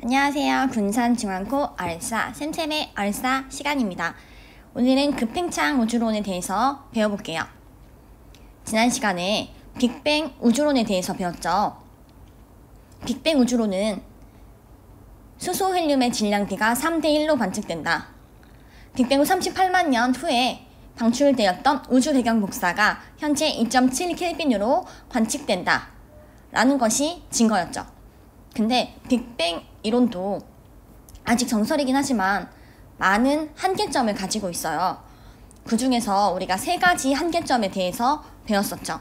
안녕하세요. 군산중앙고 알싸 쌤쌤의 알싸 시간입니다. 오늘은 급팽창 우주론에 대해서 배워볼게요. 지난 시간에 빅뱅 우주론에 대해서 배웠죠. 빅뱅 우주론은 수소 헬륨의 질량비가 3대1로 관측된다. 빅뱅 후 38만 년 후에 방출되었던 우주 배경 복사가 현재 2.7켈빈으로 관측된다 라는 것이 증거였죠. 근데 빅뱅 이론도 아직 정설이긴 하지만 많은 한계점을 가지고 있어요. 그 중에서 우리가 3가지 한계점에 대해서 배웠었죠.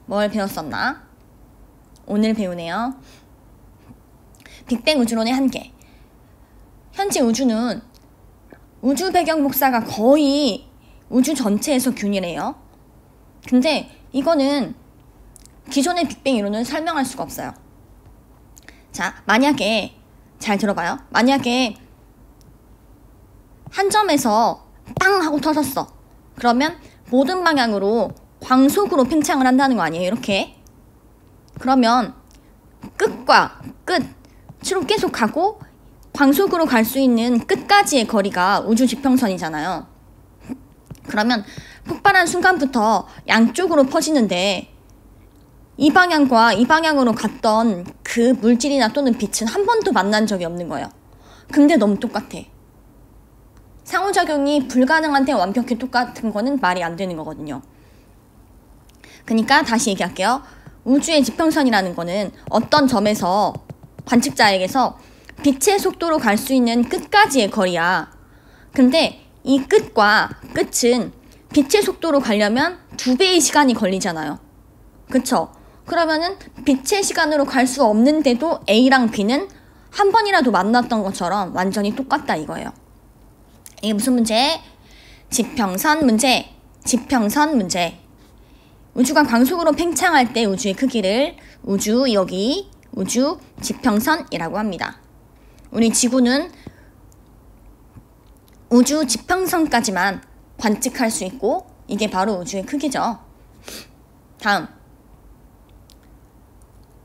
뭘 배웠었나? 오늘 배우네요. 빅뱅 우주론의 한계. 현재 우주는 우주 배경 복사가 거의 우주 전체에서 균일해요. 근데 이거는 기존의 빅뱅 이론은 설명할 수가 없어요. 자, 만약에 잘 들어봐요. 만약에 한 점에서 빵 하고 터졌어. 그러면 모든 방향으로 광속으로 팽창을 한다는 거 아니에요? 이렇게. 그러면 끝과 끝으로 계속 가고 광속으로 갈 수 있는 끝까지의 거리가 우주 지평선이잖아요. 그러면 폭발한 순간부터 양쪽으로 퍼지는데 이 방향과 이 방향으로 갔던 그 물질이나 또는 빛은 한 번도 만난 적이 없는 거예요. 근데 너무 똑같아. 상호작용이 불가능한데 완벽히 똑같은 거는 말이 안 되는 거거든요. 그러니까 다시 얘기할게요. 우주의 지평선이라는 거는 어떤 점에서 관측자에게서 빛의 속도로 갈 수 있는 끝까지의 거리야. 근데 이 끝과 끝은 빛의 속도로 가려면 2배의 시간이 걸리잖아요. 그쵸? 그러면은 빛의 시간으로 갈 수 없는데도 A랑 B는 한 번이라도 만났던 것처럼 완전히 똑같다 이거예요. 이게 무슨 문제? 지평선 문제. 지평선 문제. 우주가 광속으로 팽창할 때 우주의 크기를 우주 여기 우주 지평선이라고 합니다. 우리 지구는 우주 지평선까지만 관측할 수 있고 이게 바로 우주의 크기죠. 다음.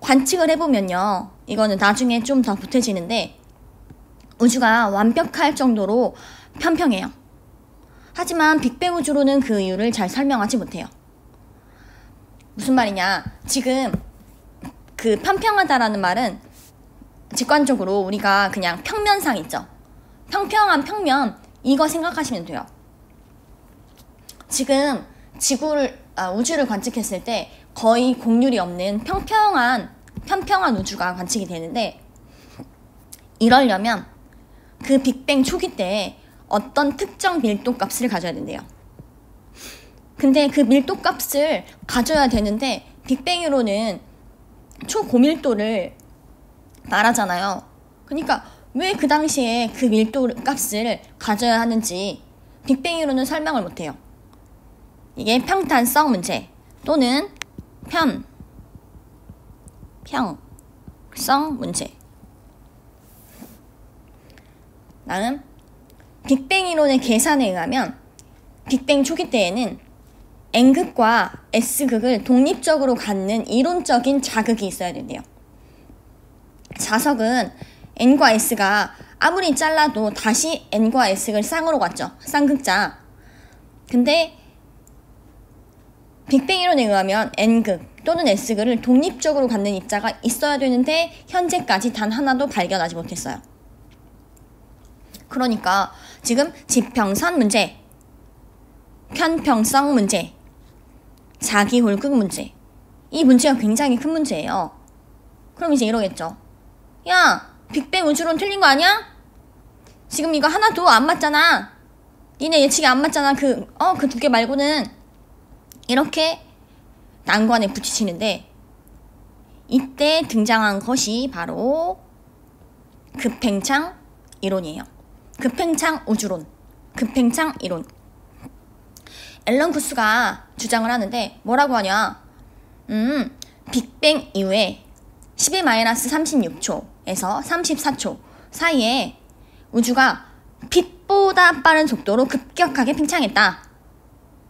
관측을 해보면요. 이거는 나중에 좀 더 보태지는데 우주가 완벽할 정도로 평평해요. 하지만 빅뱅 우주로는 그 이유를 잘 설명하지 못해요. 무슨 말이냐. 지금 그 평평하다라는 말은 직관적으로 우리가 그냥 평면상 있죠. 평평한 평면 이거 생각하시면 돼요. 지금 우주를 관측했을 때 거의 곡률이 없는 평평한 우주가 관측이 되는데 이러려면 그 빅뱅 초기 때 어떤 특정 밀도 값을 가져야 된대요. 근데 그 밀도 값을 가져야 되는데 빅뱅으로는 초고밀도를 말하잖아요. 그러니까 왜 그 당시에 그 밀도 값을 가져야 하는지 빅뱅으로는 설명을 못해요. 이게 평탄성 문제 또는 평성 문제. 다음 빅뱅 이론의 계산에 의하면 빅뱅 초기 때에는 N극과 S극을 독립적으로 갖는 이론적인 자극이 있어야 된대요. 자석은 N과 S가 아무리 잘라도 다시 N과 S를 쌍으로 갔죠. 쌍극자. 근데 빅뱅 이론에 의하면 N극 또는 S극을 독립적으로 갖는 입자가 있어야 되는데 현재까지 단 하나도 발견하지 못했어요. 그러니까 지금 지평선 문제, 편평성 문제, 자기홀극 문제, 이 문제가 굉장히 큰 문제예요. 그럼 이제 이러겠죠. 야, 빅뱅 우주론 틀린 거 아니야? 지금 이거 하나도 안 맞잖아. 니네 예측이 안 맞잖아. 그 2개 말고는. 이렇게 난관에 부딪히는데 이때 등장한 것이 바로 급팽창 이론이에요. 급팽창 우주론, 급팽창 이론. 앨런 구스가 주장을 하는데 뭐라고 하냐. 빅뱅 이후에 10-36초에서 34초 사이에 우주가 빛보다 빠른 속도로 급격하게 팽창했다.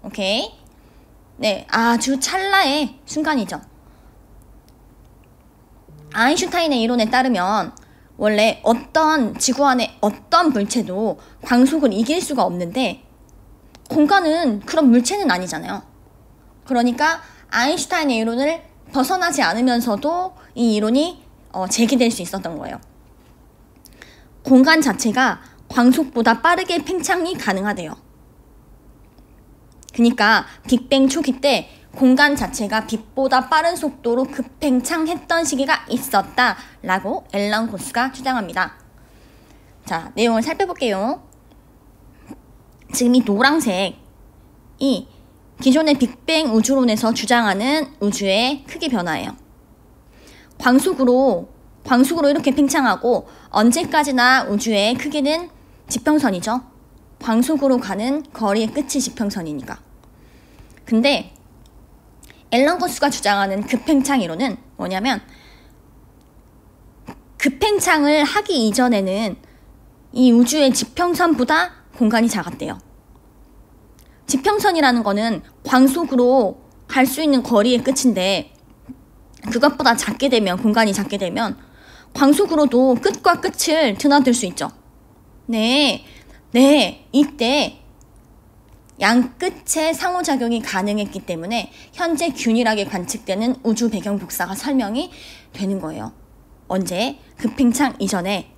오케이? 네, 아주 찰나의 순간이죠. 아인슈타인의 이론에 따르면 원래 어떤 지구 안에 어떤 물체도 광속을 이길 수가 없는데 공간은 그런 물체는 아니잖아요. 그러니까 아인슈타인의 이론을 벗어나지 않으면서도 이 이론이 제기될 수 있었던 거예요. 공간 자체가 광속보다 빠르게 팽창이 가능하대요. 그러니까 빅뱅 초기 때 공간 자체가 빛보다 빠른 속도로 급팽창했던 시기가 있었다라고 앨런 고스가 주장합니다. 자, 내용을 살펴볼게요. 지금 이 노란색이 기존의 빅뱅 우주론에서 주장하는 우주의 크기 변화예요. 광속으로 이렇게 팽창하고 언제까지나 우주의 크기는 지평선이죠. 광속으로 가는 거리의 끝이 지평선이니까. 근데 앨런 고스가 주장하는 급팽창 이론은 뭐냐면 급팽창을 하기 이전에는 이 우주의 지평선보다 공간이 작았대요. 지평선이라는 거는 광속으로 갈 수 있는 거리의 끝인데 그것보다 작게 되면 공간이 작게 되면 광속으로도 끝과 끝을 드나들 수 있죠. 네, 이때 양 끝의 상호작용이 가능했기 때문에 현재 균일하게 관측되는 우주 배경 복사가 설명이 되는 거예요. 언제? 급팽창 이전에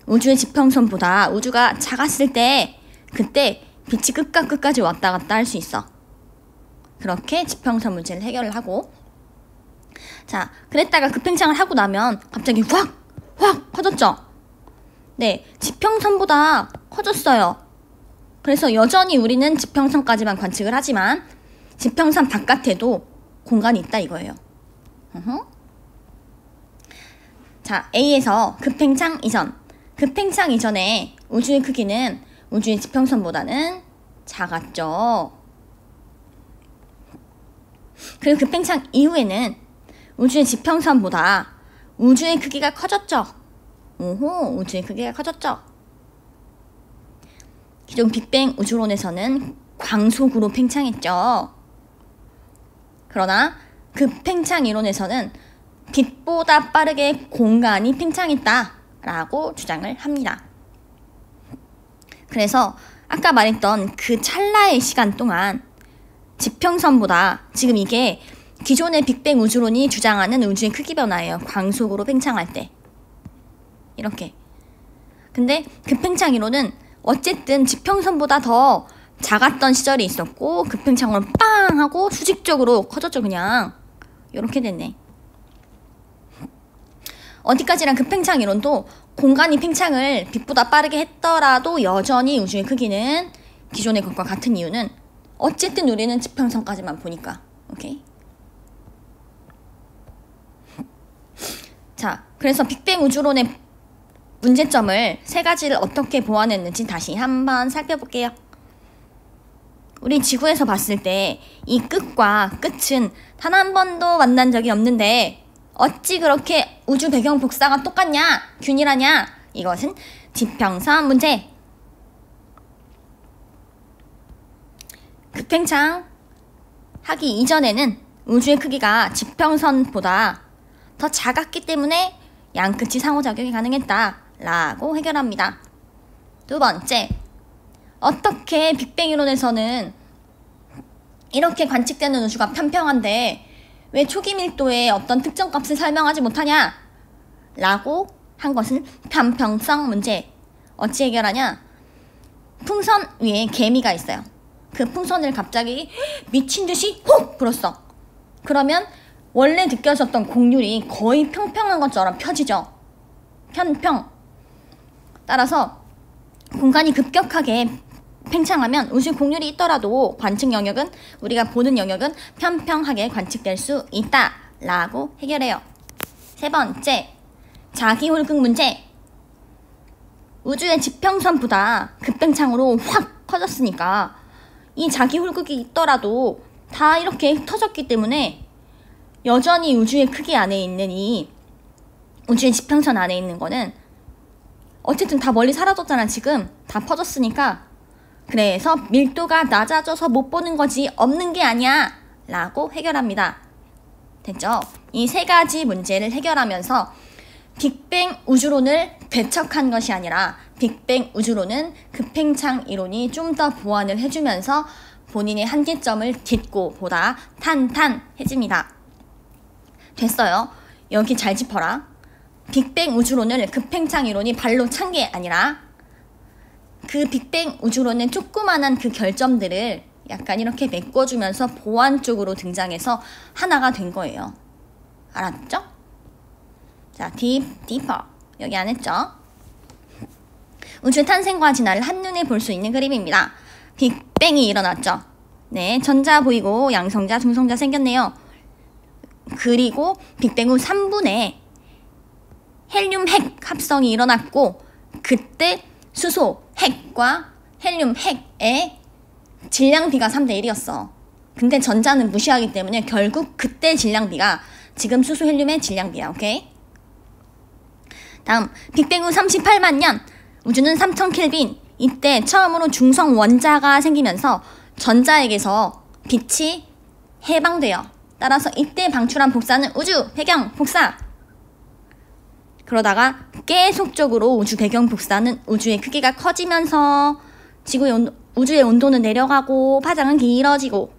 우주의 지평선보다 우주가 작았을 때 그때 빛이 끝과 끝까지 왔다 갔다 할 수 있어. 그렇게 지평선 문제를 해결을 하고 자, 그랬다가 급팽창을 하고 나면 갑자기 확 커졌죠? 네, 지평선보다 커졌어요. 그래서 여전히 우리는 지평선까지만 관측을 하지만 지평선 바깥에도 공간이 있다 이거예요. 자, A에서 급팽창 이전에 우주의 크기는 우주의 지평선보다는 작았죠. 그리고 급팽창 이후에는 우주의 지평선보다 우주의 크기가 커졌죠. 우주의 크기가 커졌죠. 기존 빅뱅 우주론에서는 광속으로 팽창했죠. 그러나 급팽창 이론에서는 빛보다 빠르게 공간이 팽창했다라고 주장을 합니다. 그래서 아까 말했던 그 찰나의 시간 동안 지평선보다 지금 이게 기존의 빅뱅 우주론이 주장하는 우주의 크기 변화예요. 광속으로 팽창할 때. 이렇게. 근데 급팽창 이론은 어쨌든 지평선보다 더 작았던 시절이 있었고 급팽창으로 빵 하고 수직적으로 커졌죠. 그냥. 이렇게 됐네. 어디까지나 급팽창 이론도 공간이 팽창을 빛보다 빠르게 했더라도 여전히 우주의 크기는 기존의 것과 같은 이유는 어쨌든 우리는 지평선까지만 보니까. 오케이? 자, 그래서 빅뱅 우주론의 문제점을 세 가지를 어떻게 보완했는지 다시 한번 살펴볼게요. 우리 지구에서 봤을 때 이 끝과 끝은 단 한 번도 만난 적이 없는데 어찌 그렇게 우주 배경 복사가 똑같냐? 균일하냐? 이것은 지평선 문제. 급팽창 하기 이전에는 우주의 크기가 지평선보다 더 작았기 때문에 양끝이 상호작용이 가능했다라고 해결합니다. 두 번째, 어떻게 빅뱅 이론에서는 이렇게 관측되는 우주가 평평한데 왜 초기 밀도의 어떤 특정 값을 설명하지 못하냐? 라고 한 것은 편평성 문제. 어찌 해결하냐? 풍선 위에 개미가 있어요. 그 풍선을 갑자기 미친 듯이 훅 불었어. 그러면 원래 느껴졌던 곡률이 거의 평평한 것처럼 펴지죠. 편평. 따라서 공간이 급격하게 팽창하면 우주 곡률이 있더라도 관측 영역은 우리가 보는 영역은 편평하게 관측될 수 있다라고 해결해요. 세 번째, 자기홀극 문제. 우주의 지평선보다 급팽창으로 확 커졌으니까 이 자기홀극이 있더라도 다 이렇게 터졌기 때문에 여전히 우주의 크기 안에 있는 이 우주의 지평선 안에 있는 거는 어쨌든 다 멀리 사라졌잖아. 지금 다 퍼졌으니까. 그래서 밀도가 낮아져서 못 보는 거지 없는 게 아니야 라고 해결합니다. 됐죠? 이 세 가지 문제를 해결하면서 빅뱅 우주론을 배척한 것이 아니라 빅뱅 우주론은 급팽창 이론이 좀 더 보완을 해주면서 본인의 한계점을 딛고 보다 탄탄해집니다. 됐어요. 여기 잘 짚어라. 빅뱅 우주론을 급팽창 이론이 발로 찬 게 아니라 그 빅뱅 우주론의 조그만한 그 결점들을 약간 이렇게 메꿔주면서 보완 쪽으로 등장해서 하나가 된 거예요. 알았죠? 자, 디퍼. 여기 안 했죠? 우주의 탄생과 진화를 한눈에 볼 수 있는 그림입니다. 빅뱅이 일어났죠. 네, 전자 보이고 양성자, 중성자 생겼네요. 그리고 빅뱅 후 3분에 헬륨 핵 합성이 일어났고 그때 수소 핵과 헬륨 핵의 질량비가 3대 1이었어. 근데 전자는 무시하기 때문에 결국 그때 질량비가 지금 수소 헬륨의 질량비야. 오케이? 다음 빅뱅 후 38만 년 우주는 3000켈빈. 이때 처음으로 중성 원자가 생기면서 전자에게서 빛이 해방돼요. 따라서 이때 방출한 복사는 우주 배경 복사. 그러다가 계속적으로 우주 배경 복사는 우주의 크기가 커지면서 우주의 온도는 내려가고 파장은 길어지고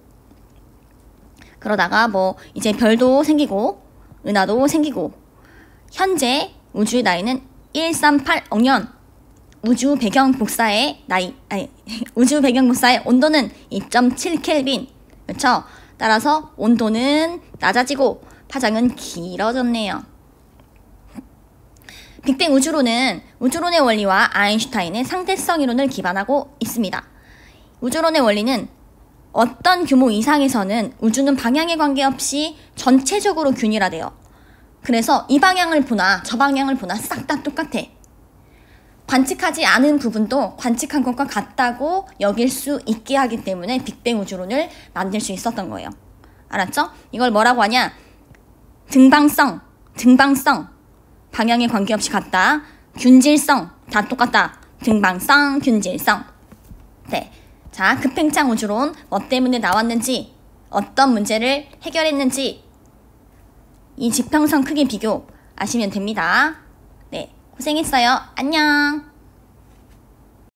그러다가 뭐 이제 별도 생기고 은하도 생기고 현재 우주의 나이는 138억 년. 우주 배경 복사의 온도는 2.7켈빈. 그렇죠? 따라서 온도는 낮아지고 파장은 길어졌네요. 빅뱅 우주론의 원리와 아인슈타인의 상대성 이론을 기반하고 있습니다. 우주론의 원리는 어떤 규모 이상에서는 우주는 방향에 관계없이 전체적으로 균일화돼요. 그래서 이 방향을 보나 저 방향을 보나 싹 다 똑같아. 관측하지 않은 부분도 관측한 것과 같다고 여길 수 있게 하기 때문에 빅뱅 우주론을 만들 수 있었던 거예요. 알았죠? 이걸 뭐라고 하냐? 등방성, 방향에 관계없이 같다. 균질성, 다 똑같다. 등방성, 균질성. 네. 자, 급팽창 우주론 뭐 때문에 나왔는지, 어떤 문제를 해결했는지 이 지평선 크기 비교 아시면 됩니다. 네, 고생했어요. 안녕.